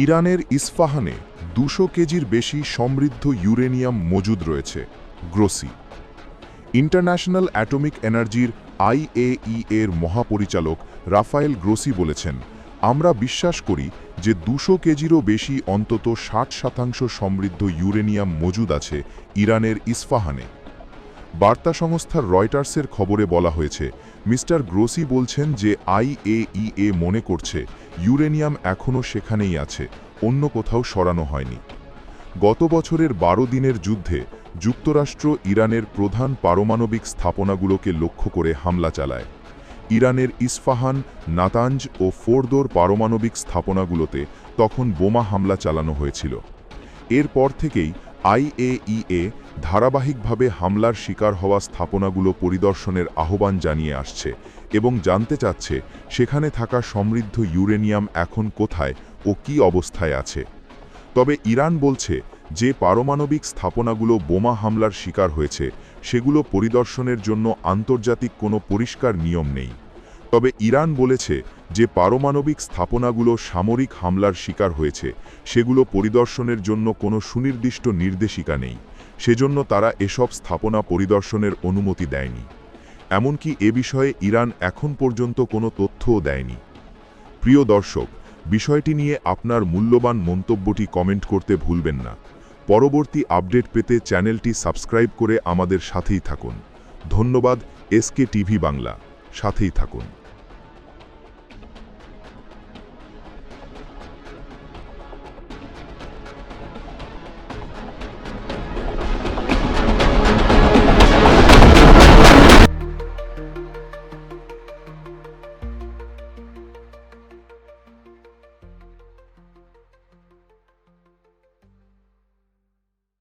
ইরানের ইস্পাহানে 200 কেজির বেশি সমৃদ্ধ ইউরেনিয়াম মজুদ রয়েছে। গ্রোসি ইন্টারন্যাশনাল অ্যাটমিক এনার্জির IAEA-এর মহাপরিচালক রাফায়েল গ্রোসি বলেছেন, আমরা বিশ্বাস করি যে 200 কেজিরও বেশি অন্তত 60% সমৃদ্ধ ইউরেনিয়াম মজুদ আছে ইরানের ইস্পাহানে। বার্তা সংস্থার রয়টার্সের খবরে বলা হয়েছে, মিস্টার গ্রোসি বলছেন যে IAEA মনে করছে ইউরেনিয়াম এখনও সেখানেই আছে, অন্য কোথাও সরানো হয়নি। গত বছরের 12 দিনের যুদ্ধে যুক্তরাষ্ট্র ইরানের প্রধান পারমাণবিক স্থাপনাগুলোকে লক্ষ্য করে হামলা চালায়। ইরানের ইস্পাহান, নাতাঞ্জ ও ফোর্দোর পারমাণবিক স্থাপনাগুলোতে তখন বোমা হামলা চালানো হয়েছিল। এরপর থেকেই IAEA ধারাবাহিকভাবে হামলার শিকার হওয়া স্থাপনাগুলো পরিদর্শনের আহ্বান জানিয়ে আসছে এবং জানতে চাচ্ছে সেখানে থাকা সমৃদ্ধ ইউরেনিয়াম এখন কোথায় ও কী অবস্থায় আছে। তবে ইরান বলছে যে পারমাণবিক স্থাপনাগুলো বোমা হামলার শিকার হয়েছে সেগুলো পরিদর্শনের জন্য আন্তর্জাতিক কোনো পরিষ্কার নিয়ম নেই। তবে ইরান বলেছে যে পারমাণবিক স্থাপনাগুলো সামরিক হামলার শিকার হয়েছে সেগুলো পরিদর্শনের জন্য কোনো সুনির্দিষ্ট নির্দেশিকা নেই, সেজন্য তারা এসব স্থাপনা পরিদর্শনের অনুমতি দেয়নি। এমনকি এ বিষয়ে ইরান এখন পর্যন্ত কোনো তথ্যও দেয়নি। প্রিয় দর্শক, বিষয়টি নিয়ে আপনার মূল্যবান মন্তব্যটি কমেন্ট করতে ভুলবেন না। পরবর্তী আপডেট পেতে চ্যানেলটি সাবস্ক্রাইব করে আমাদের সাথেই থাকুন। ধন্যবাদ। SK টিভি বাংলা, সাথেই থাকুন।